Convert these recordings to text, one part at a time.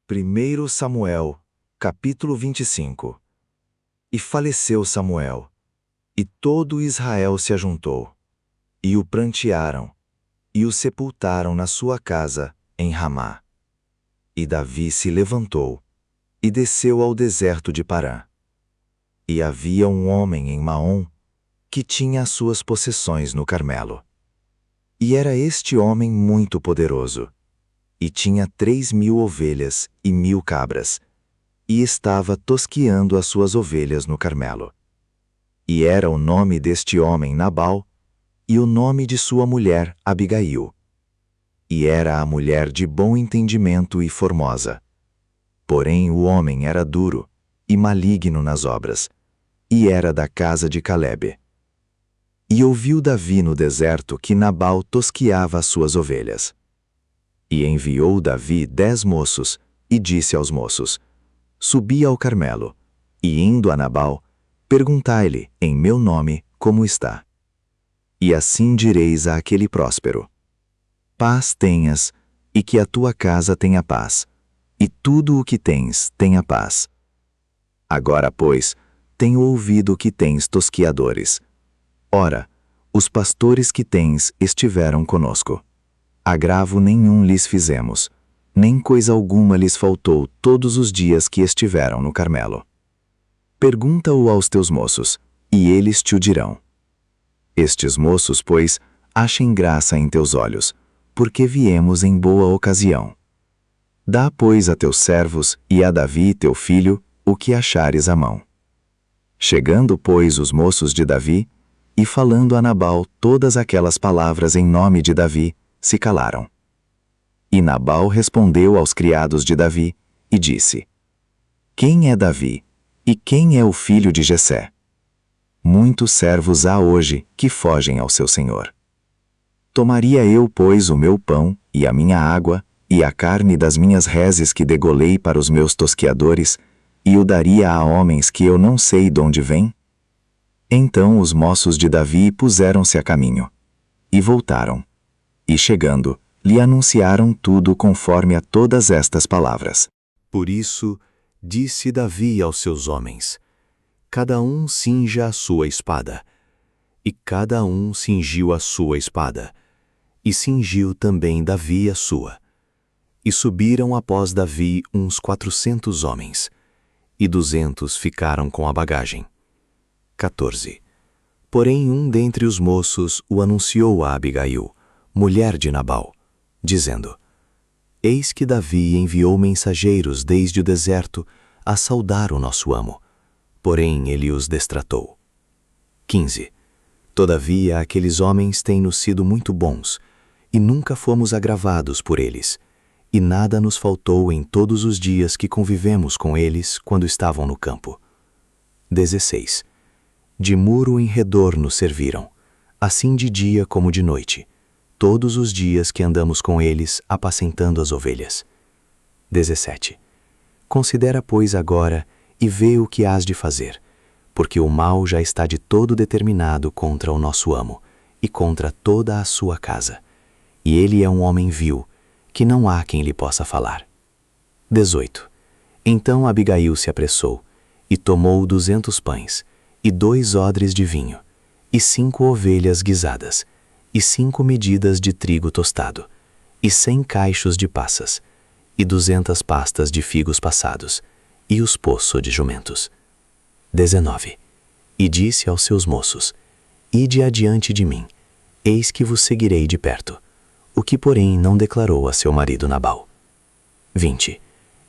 1 Samuel, capítulo 25. E faleceu Samuel, e todo Israel se ajuntou, e o prantearam, e o sepultaram na sua casa, em Ramá. E Davi se levantou, e desceu ao deserto de Parã. E havia um homem em Maom, que tinha as suas possessões no Carmelo. E era este homem muito poderoso, e tinha 3.000 ovelhas e 1.000 cabras, e estava tosqueando as suas ovelhas no Carmelo. E era o nome deste homem Nabal, e o nome de sua mulher Abigail. E era a mulher de bom entendimento e formosa. Porém o homem era duro, e maligno nas obras, e era da casa de Calebe. E ouviu Davi no deserto que Nabal tosqueava as suas ovelhas. E enviou Davi 10 moços, e disse aos moços: Subi ao Carmelo, e indo a Nabal, perguntai-lhe, em meu nome, como está. E assim direis àquele próspero: Paz tenhas, e que a tua casa tenha paz, e tudo o que tens tenha paz. Agora, pois, tenho ouvido que tens tosquiadores. Ora, os pastores que tens estiveram conosco. Agravo nenhum lhes fizemos, nem coisa alguma lhes faltou todos os dias que estiveram no Carmelo. Pergunta-o aos teus moços, e eles te o dirão. Estes moços, pois, achem graça em teus olhos, porque viemos em boa ocasião. Dá, pois, a teus servos e a Davi, teu filho, o que achares à mão. Chegando, pois, os moços de Davi, e falando a Nabal todas aquelas palavras em nome de Davi, se calaram. E Nabal respondeu aos criados de Davi, e disse: Quem é Davi, e quem é o filho de Jessé? Muitos servos há hoje que fogem ao seu senhor. Tomaria eu, pois, o meu pão, e a minha água, e a carne das minhas reses que degolei para os meus tosqueadores, e o daria a homens que eu não sei de onde vêm? Então os moços de Davi puseram-se a caminho, e voltaram, e chegando, lhe anunciaram tudo conforme a todas estas palavras. Por isso, disse Davi aos seus homens: Cada um cinja a sua espada. E cada um cingiu a sua espada, e cingiu também Davi a sua. E subiram após Davi uns 400 homens, e 200 ficaram com a bagagem. 14. Porém um dentre os moços o anunciou a Abigail, mulher de Nabal, dizendo: Eis que Davi enviou mensageiros desde o deserto a saudar o nosso amo, porém ele os destratou. 15. Todavia aqueles homens têm-nos sido muito bons, e nunca fomos agravados por eles, e nada nos faltou em todos os dias que convivemos com eles quando estavam no campo. 16. De muro em redor nos serviram, assim de dia como de noite, todos os dias que andamos com eles apacentando as ovelhas. 17. Considera, pois, agora e vê o que hás de fazer, porque o mal já está de todo determinado contra o nosso amo e contra toda a sua casa, e ele é um homem vil, que não há quem lhe possa falar. 18. Então Abigail se apressou, e tomou 200 pães, e 2 odres de vinho, e 5 ovelhas guisadas, e 5 medidas de trigo tostado, e 100 cachos de passas, e 200 pastas de figos passados, e os poços de jumentos. 19. E disse aos seus moços: Ide adiante de mim, eis que vos seguirei de perto, o que porém não declarou a seu marido Nabal. 20.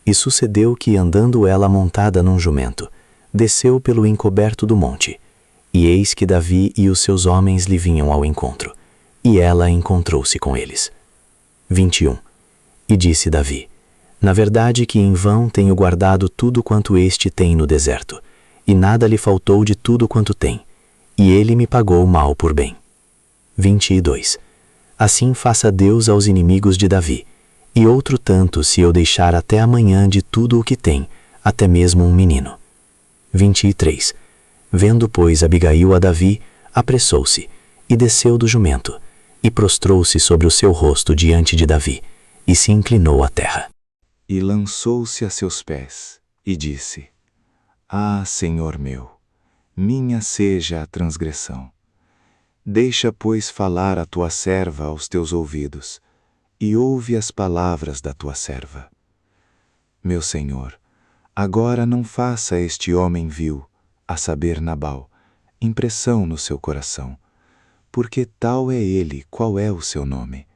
E sucedeu que, andando ela montada num jumento, desceu pelo encoberto do monte, e eis que Davi e os seus homens lhe vinham ao encontro, e ela encontrou-se com eles. 21. E disse Davi: Na verdade que em vão tenho guardado tudo quanto este tem no deserto, e nada lhe faltou de tudo quanto tem, e ele me pagou mal por bem. 22. Assim faça Deus aos inimigos de Davi, e outro tanto se eu deixar até amanhã de tudo o que tem, até mesmo um menino. 23. Vendo, pois, Abigail a Davi, apressou-se, e desceu do jumento, e prostrou-se sobre o seu rosto diante de Davi, e se inclinou à terra. e lançou-se a seus pés, e disse: Ah, Senhor meu, minha seja a transgressão. Deixa, pois, falar a tua serva aos teus ouvidos, e ouve as palavras da tua serva. Meu Senhor, agora não faça este homem vil, a saber Nabal, impressão no seu coração, porque tal é ele qual é o seu nome.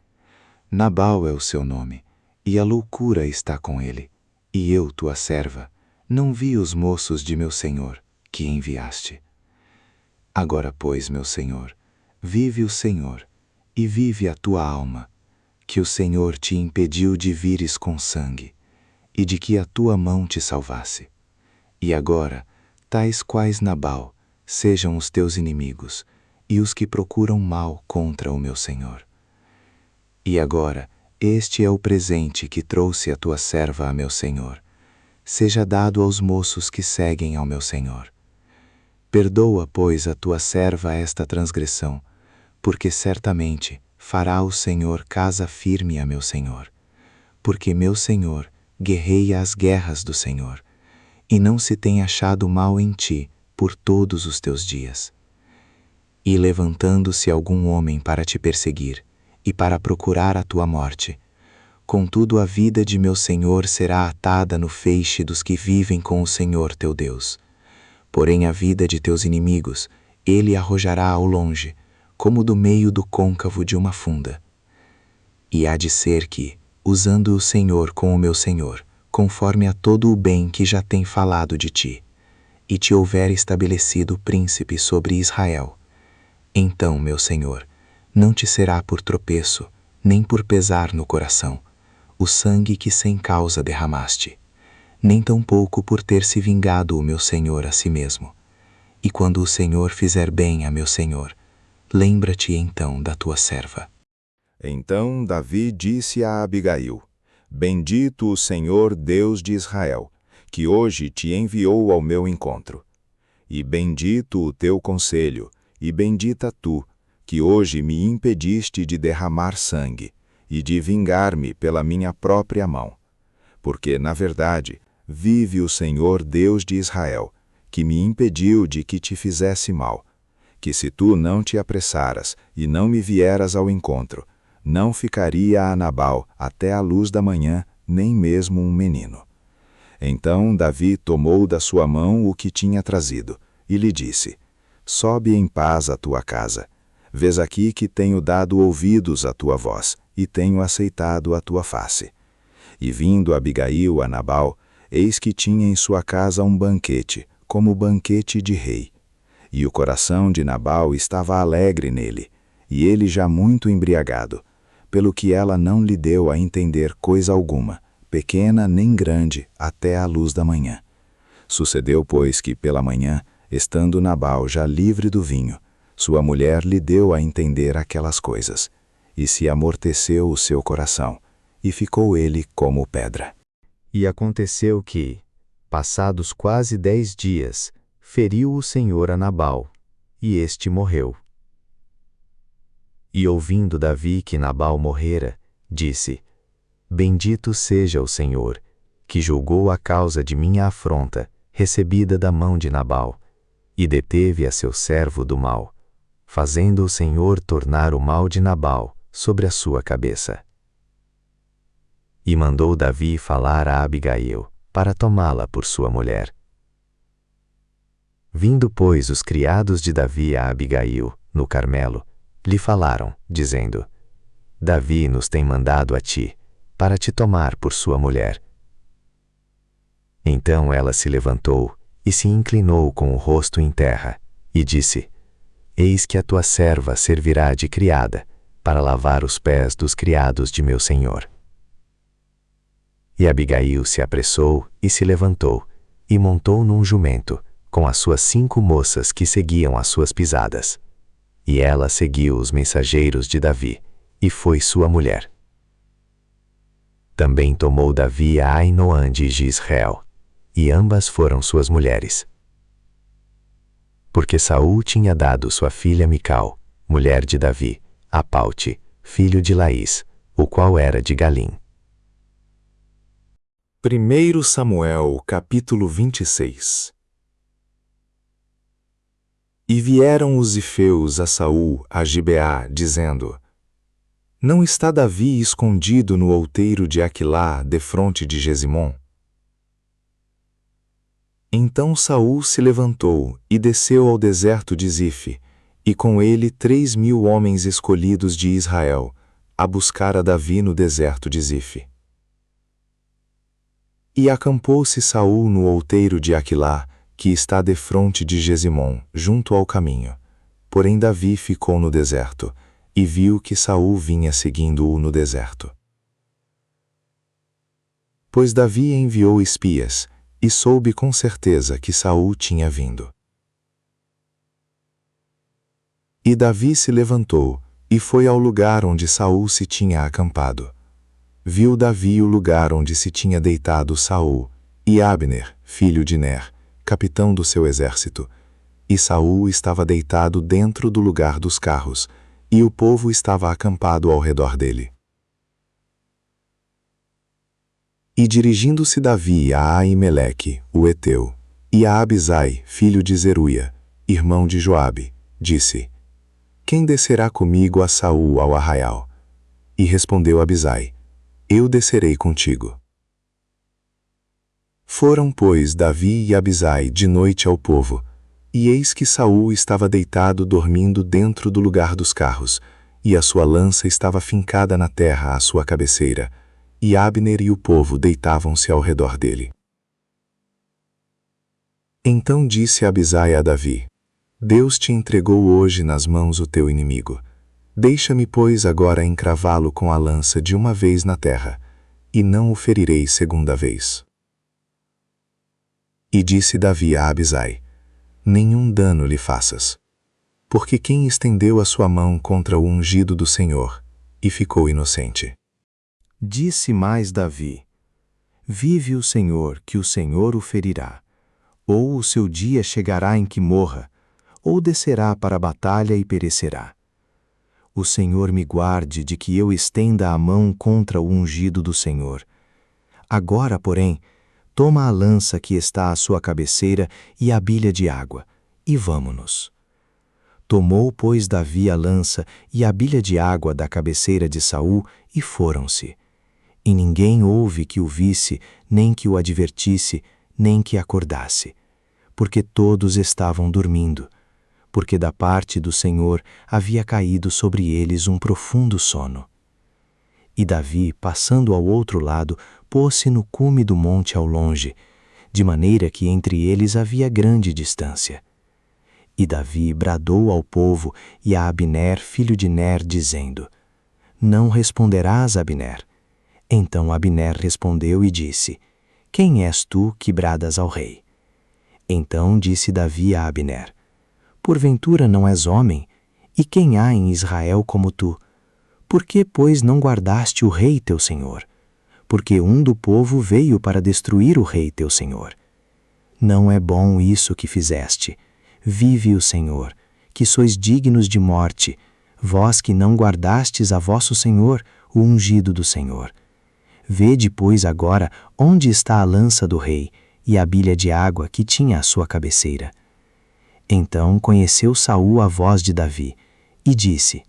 Nabal é o seu nome, e a loucura está com ele, e eu, tua serva, não vi os moços de meu senhor, que enviaste. Agora, pois, meu senhor, vive o Senhor, e vive a tua alma, que o Senhor te impediu de vires com sangue, e de que a tua mão te salvasse. E agora, tais quais Nabal, sejam os teus inimigos, e os que procuram mal contra o meu senhor. E agora, este é o presente que trouxe a tua serva a meu senhor. Seja dado aos moços que seguem ao meu senhor. Perdoa, pois, a tua serva esta transgressão, porque certamente fará o Senhor casa firme a meu senhor. Porque meu senhor guerreia as guerras do Senhor, e não se tem achado mal em ti por todos os teus dias. E levantando-se algum homem para te perseguir, e para procurar a tua morte, contudo a vida de meu senhor será atada no feixe dos que vivem com o Senhor teu Deus. Porém a vida de teus inimigos ele arrojará ao longe, como do meio do côncavo de uma funda. E há de ser que, usando o Senhor com o meu senhor, conforme a todo o bem que já tem falado de ti, e te houver estabelecido príncipe sobre Israel, então, meu senhor, não te será por tropeço, nem por pesar no coração, o sangue que sem causa derramaste, nem tampouco por ter se vingado o meu senhor a si mesmo. E quando o Senhor fizer bem a meu senhor, lembra-te então da tua serva. Então Davi disse a Abigail: Bendito o Senhor Deus de Israel, que hoje te enviou ao meu encontro. E bendito o teu conselho, e bendita tu, que hoje me impediste de derramar sangue, e de vingar-me pela minha própria mão. Porque, na verdade, vive o Senhor Deus de Israel, que me impediu de que te fizesse mal, que se tu não te apressaras e não me vieras ao encontro, não ficaria a Nabal até a luz da manhã, nem mesmo um menino. Então Davi tomou da sua mão o que tinha trazido, e lhe disse: Sobe em paz à tua casa. Vês aqui que tenho dado ouvidos à tua voz, e tenho aceitado a tua face. E vindo Abigail a Nabal, eis que tinha em sua casa um banquete, como banquete de rei. E o coração de Nabal estava alegre nele, e ele já muito embriagado, pelo que ela não lhe deu a entender coisa alguma, pequena nem grande, até a luz da manhã. Sucedeu, pois, que pela manhã, estando Nabal já livre do vinho, sua mulher lhe deu a entender aquelas coisas, e se amorteceu o seu coração, e ficou ele como pedra. E aconteceu que, passados quase 10 dias, feriu o Senhor a Nabal, e este morreu. E ouvindo Davi que Nabal morrera, disse: Bendito seja o Senhor, que julgou a causa de minha afronta, recebida da mão de Nabal, e deteve a seu servo do mal, fazendo o Senhor tornar o mal de Nabal sobre a sua cabeça. E mandou Davi falar a Abigail, para tomá-la por sua mulher. Vindo, pois, os criados de Davi a Abigail, no Carmelo, lhe falaram, dizendo: Davi nos tem mandado a ti, para te tomar por sua mulher. Então ela se levantou, e se inclinou com o rosto em terra, e disse: Eis que a tua serva servirá de criada, para lavar os pés dos criados de meu senhor. E Abigail se apressou e se levantou, e montou num jumento, com as suas 5 moças que seguiam as suas pisadas. E ela seguiu os mensageiros de Davi, e foi sua mulher. Também tomou Davi a Ainoã de Jizreel, e ambas foram suas mulheres. Porque Saul tinha dado sua filha Mical, mulher de Davi, a Paute, filho de Laís, o qual era de Galim. 1 Samuel, capítulo 26. E vieram os zifeus a Saul, a Gibeá, dizendo: Não está Davi escondido no outeiro de Aquilá, defronte de Gesimom? Então Saul se levantou e desceu ao deserto de Zife, e com ele 3.000 homens escolhidos de Israel, a buscar a Davi no deserto de Zife. E acampou-se Saul no outeiro de Aquilá, que está defronte de Gesimom, junto ao caminho. Porém Davi ficou no deserto, e viu que Saul vinha seguindo-o no deserto. Pois Davi enviou espias, e soube com certeza que Saul tinha vindo. E Davi se levantou, e foi ao lugar onde Saul se tinha acampado. Viu Davi o lugar onde se tinha deitado Saul, e Abner, filho de Ner, capitão do seu exército, e Saul estava deitado dentro do lugar dos carros, e o povo estava acampado ao redor dele. E dirigindo-se Davi a Aimeleque, o Eteu, e a Abisai, filho de Zeruia, irmão de Joabe, disse: Quem descerá comigo a Saul ao arraial? E respondeu Abisai: Eu descerei contigo. Foram, pois, Davi e Abisai de noite ao povo, e eis que Saul estava deitado dormindo dentro do lugar dos carros, e a sua lança estava fincada na terra à sua cabeceira, e Abner e o povo deitavam-se ao redor dele. Então disse Abisai a Davi: Deus te entregou hoje nas mãos o teu inimigo. Deixa-me, pois, agora encravá-lo com a lança de uma vez na terra, e não o ferirei segunda vez. E disse Davi a Abisai: Nenhum dano lhe faças. Porque quem estendeu a sua mão contra o ungido do Senhor, e ficou inocente? Disse mais Davi: Vive o Senhor, que o Senhor o ferirá. Ou o seu dia chegará em que morra, ou descerá para a batalha e perecerá. O Senhor me guarde de que eu estenda a mão contra o ungido do Senhor. Agora, porém, toma a lança que está à sua cabeceira e a bilha de água, e vamo-nos. Tomou, pois, Davi a lança e a bilha de água da cabeceira de Saul, e foram-se. E ninguém houve que o visse, nem que o advertisse, nem que acordasse, porque todos estavam dormindo, porque da parte do Senhor havia caído sobre eles um profundo sono. E Davi, passando ao outro lado, pôs-se no cume do monte ao longe, de maneira que entre eles havia grande distância. E Davi bradou ao povo e a Abner, filho de Ner, dizendo: Não responderás, Abner. Então Abner respondeu e disse: Quem és tu que bradas ao rei? Então disse Davi a Abner: Porventura não és homem? E quem há em Israel como tu? Por que, pois, não guardaste o rei teu senhor? Porque um do povo veio para destruir o rei teu senhor. Não é bom isso que fizeste. Vive o Senhor, que sois dignos de morte, vós que não guardastes a vosso senhor, o ungido do Senhor. Vede, pois, agora onde está a lança do rei e a bilha de água que tinha à sua cabeceira. Então conheceu Saul a voz de Davi, e disse: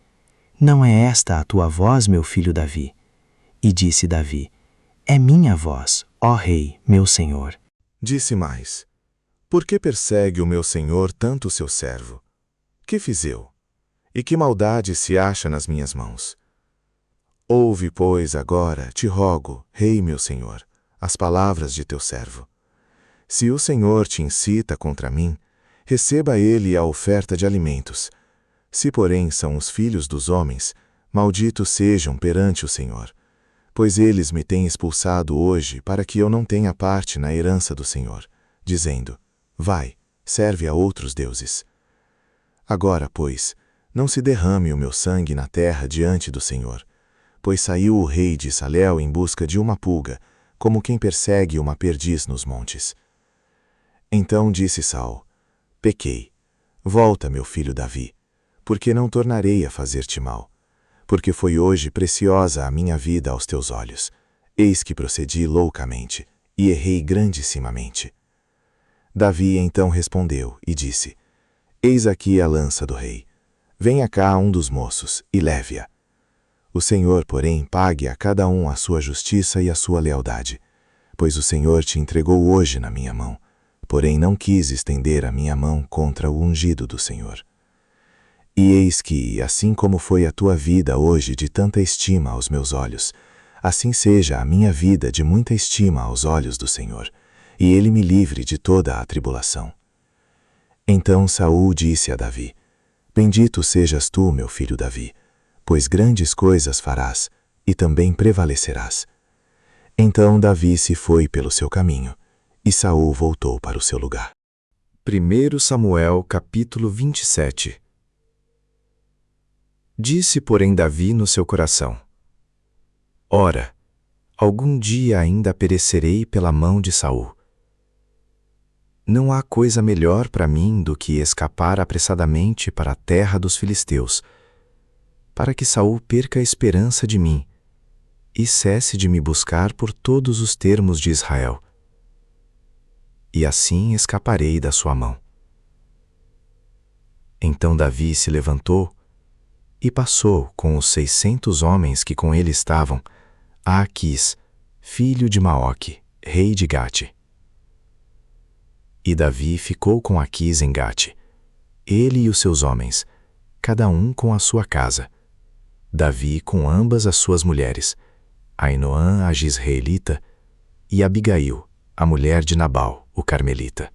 Não é esta a tua voz, meu filho Davi? E disse Davi: É minha voz, ó rei, meu senhor. Disse mais: Por que persegue o meu senhor tanto o seu servo? Que fiz eu? E que maldade se acha nas minhas mãos? Ouve, pois, agora, te rogo, rei meu senhor, as palavras de teu servo. Se o Senhor te incita contra mim, receba ele a oferta de alimentos. Se, porém, são os filhos dos homens, malditos sejam perante o Senhor, pois eles me têm expulsado hoje para que eu não tenha parte na herança do Senhor, dizendo: Vai, serve a outros deuses. Agora, pois, não se derrame o meu sangue na terra diante do Senhor, pois saiu o rei de Israel em busca de uma pulga, como quem persegue uma perdiz nos montes. Então disse Saul: Pequei. Volta, meu filho Davi, porque não tornarei a fazer-te mal, porque foi hoje preciosa a minha vida aos teus olhos. Eis que procedi loucamente, e errei grandissimamente. Davi então respondeu e disse: Eis aqui a lança do rei. Venha cá um dos moços e leve-a. O Senhor, porém, pague a cada um a sua justiça e a sua lealdade, pois o Senhor te entregou hoje na minha mão, porém não quis estender a minha mão contra o ungido do Senhor. E eis que, assim como foi a tua vida hoje de tanta estima aos meus olhos, assim seja a minha vida de muita estima aos olhos do Senhor, e ele me livre de toda a tribulação. Então Saul disse a Davi: Bendito sejas tu, meu filho Davi, pois grandes coisas farás, e também prevalecerás. Então Davi se foi pelo seu caminho, e Saul voltou para o seu lugar. 1 Samuel capítulo 27. Disse, porém, Davi no seu coração: Ora, algum dia ainda perecerei pela mão de Saul. Não há coisa melhor para mim do que escapar apressadamente para a terra dos filisteus, para que Saul perca a esperança de mim e cesse de me buscar por todos os termos de Israel. E assim escaparei da sua mão. Então Davi se levantou e passou com os 600 homens que com ele estavam a Aquis, filho de Maoque, rei de Gate. E Davi ficou com Aquis em Gate, ele e os seus homens, cada um com a sua casa. Davi com ambas as suas mulheres, Ainoã, a Jizreelita, e Abigail, a mulher de Nabal, o Carmelita.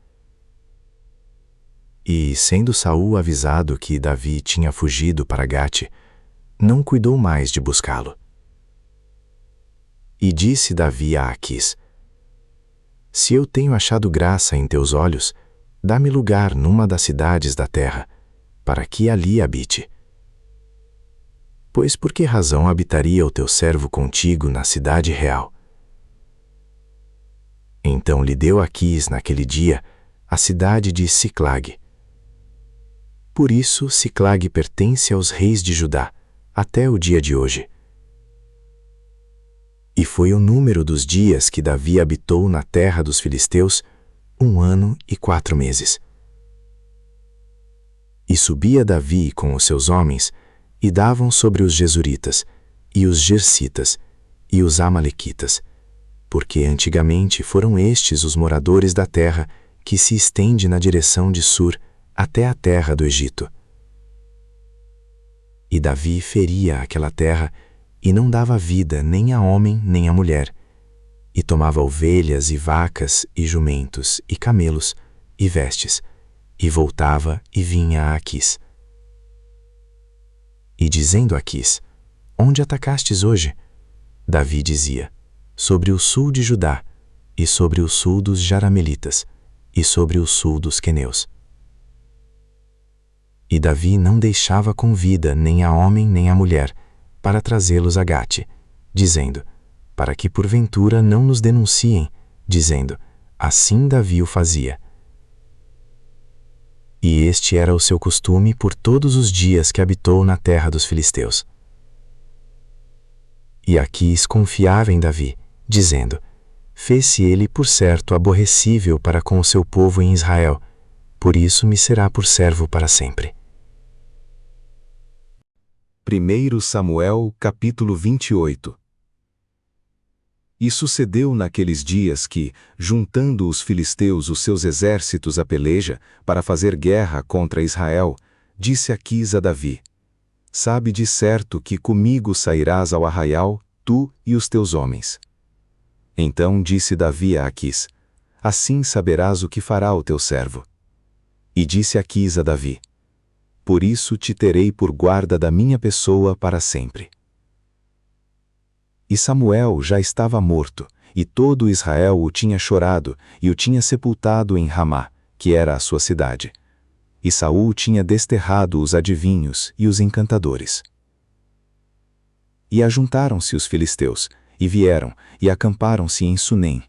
E, sendo Saul avisado que Davi tinha fugido para Gate, não cuidou mais de buscá-lo. E disse Davi a Aquis: Se eu tenho achado graça em teus olhos, dá-me lugar numa das cidades da terra, para que ali habite. Pois por que razão habitaria o teu servo contigo na cidade real? Então lhe deu Aquis naquele dia a cidade de Siclag. Por isso Siclag pertence aos reis de Judá, até o dia de hoje. E foi o número dos dias que Davi habitou na terra dos filisteus, 1 ano e 4 meses. E subia Davi com os seus homens, e davam sobre os Gesuritas, e os Gersitas, e os Amalequitas, porque antigamente foram estes os moradores da terra que se estende na direção de Sur, até a terra do Egito. E Davi feria aquela terra, e não dava vida nem a homem nem a mulher, e tomava ovelhas e vacas e jumentos e camelos e vestes, e voltava e vinha a Aquis. E dizendo a Aquis: Onde atacastes hoje? Davi dizia: Sobre o sul de Judá, e sobre o sul dos Jaramelitas, e sobre o sul dos Queneus. E Davi não deixava com vida nem a homem nem a mulher, para trazê-los a Gate, dizendo: Para que porventura não nos denunciem, dizendo: Assim Davi o fazia. E este era o seu costume por todos os dias que habitou na terra dos filisteus. E Aquis confiava em Davi, dizendo: Fez-se ele por certo aborrecível para com o seu povo em Israel, por isso me será por servo para sempre. 1 Samuel capítulo 28. E sucedeu naqueles dias que, juntando os filisteus os seus exércitos à peleja, para fazer guerra contra Israel, disse Aquis a Davi: Sabe de certo que comigo sairás ao arraial, tu e os teus homens. Então disse Davi a Aquis: Assim saberás o que fará o teu servo. E disse Aquis a Davi: Por isso te terei por guarda da minha pessoa para sempre. E Samuel já estava morto, e todo Israel o tinha chorado, e o tinha sepultado em Ramá, que era a sua cidade. E Saul tinha desterrado os adivinhos e os encantadores. E ajuntaram-se os filisteus, e vieram, e acamparam-se em Sunem.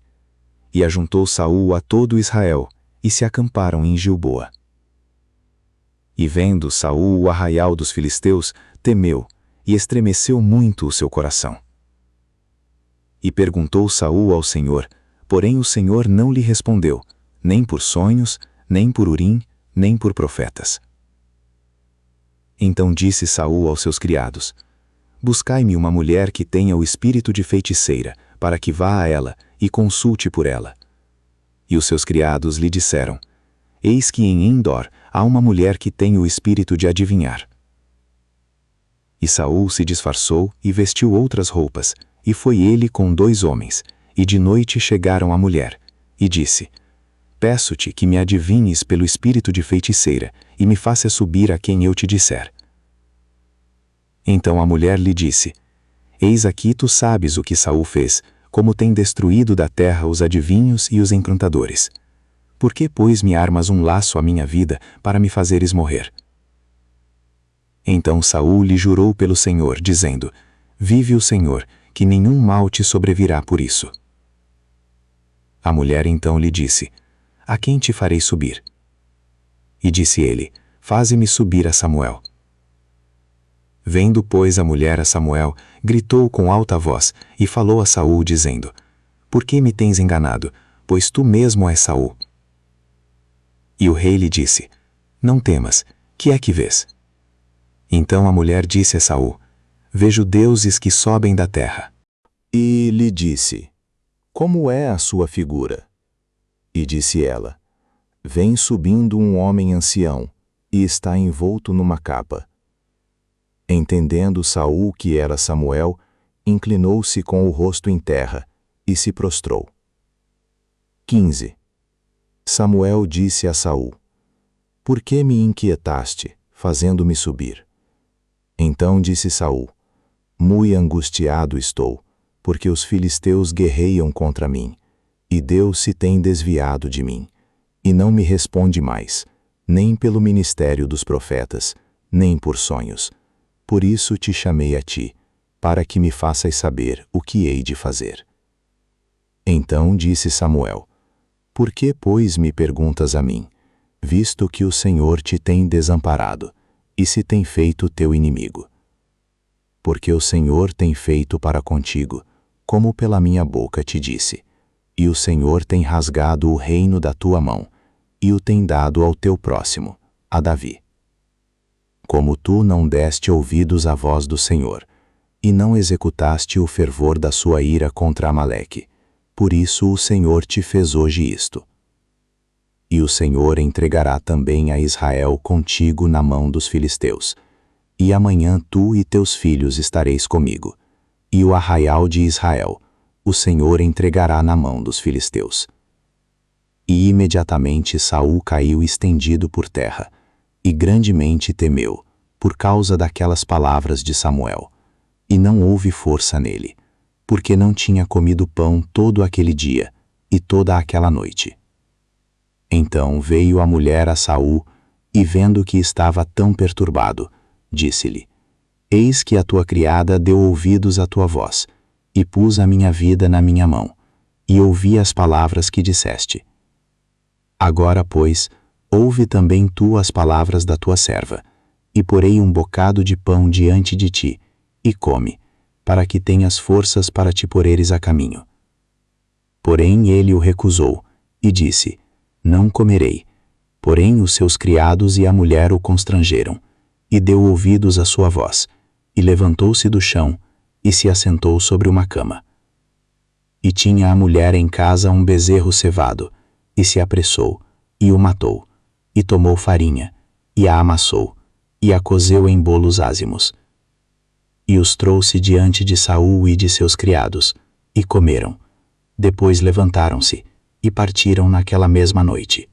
E ajuntou Saul a todo Israel, e se acamparam em Gilboa. E vendo Saul o arraial dos filisteus, temeu, e estremeceu muito o seu coração. E perguntou Saul ao Senhor: Porém o Senhor não lhe respondeu, nem por sonhos, nem por Urim, nem por profetas. Então disse Saul aos seus criados: Buscai-me uma mulher que tenha o espírito de feiticeira, para que vá a ela e consulte por ela. E os seus criados lhe disseram: Eis que em Endor há uma mulher que tem o espírito de adivinhar. E Saul se disfarçou e vestiu outras roupas, e foi ele com 2 homens, e de noite chegaram à mulher, e disse: Peço-te que me adivinhes pelo espírito de feiticeira, e me faças subir a quem eu te disser. Então a mulher lhe disse: Eis aqui tu sabes o que Saul fez, como tem destruído da terra os adivinhos e os encantadores. Por que, pois, me armas um laço à minha vida para me fazeres morrer? Então Saul lhe jurou pelo Senhor, dizendo: Vive o Senhor, que nenhum mal te sobrevirá por isso. A mulher então lhe disse: A quem te farei subir? E disse ele: Faze-me subir a Samuel. Vendo, pois, a mulher a Samuel, gritou com alta voz e falou a Saul, dizendo: Por que me tens enganado, pois tu mesmo és Saul? E o rei lhe disse: Não temas, que é que vês? Então a mulher disse a Saul: Vejo deuses que sobem da terra. E lhe disse: Como é a sua figura? E disse ela: Vem subindo um homem ancião, e está envolto numa capa. Entendendo Saul que era Samuel, inclinou-se com o rosto em terra, e se prostrou. 15. Samuel disse a Saul: Por que me inquietaste, fazendo-me subir? Então disse Saul: Mui angustiado estou, porque os filisteus guerreiam contra mim, e Deus se tem desviado de mim, e não me responde mais, nem pelo ministério dos profetas, nem por sonhos. Por isso te chamei a ti, para que me faças saber o que hei de fazer. Então disse Samuel: Por que, pois, me perguntas a mim, visto que o Senhor te tem desamparado, e se tem feito teu inimigo? Porque o Senhor tem feito para contigo, como pela minha boca te disse, e o Senhor tem rasgado o reino da tua mão, e o tem dado ao teu próximo, a Davi. Como tu não deste ouvidos à voz do Senhor, e não executaste o fervor da sua ira contra Amaleque, por isso o Senhor te fez hoje isto. E o Senhor entregará também a Israel contigo na mão dos filisteus, e amanhã tu e teus filhos estareis comigo, e o arraial de Israel o Senhor entregará na mão dos filisteus. E imediatamente Saul caiu estendido por terra, e grandemente temeu, por causa daquelas palavras de Samuel, e não houve força nele, porque não tinha comido pão todo aquele dia e toda aquela noite. Então veio a mulher a Saul, e vendo que estava tão perturbado, disse-lhe: Eis que a tua criada deu ouvidos à tua voz, e pus a minha vida na minha mão, e ouvi as palavras que disseste. Agora, pois, ouve também tu as palavras da tua serva, e porei um bocado de pão diante de ti, e come, para que tenhas forças para te poreres a caminho. Porém ele o recusou, e disse: Não comerei. Porém os seus criados e a mulher o constrangeram, e deu ouvidos à sua voz, e levantou-se do chão, e se assentou sobre uma cama. E tinha a mulher em casa um bezerro cevado, e se apressou, e o matou, e tomou farinha, e a amassou, e a cozeu em bolos ázimos. E os trouxe diante de Saul e de seus criados, e comeram. Depois levantaram-se, e partiram naquela mesma noite.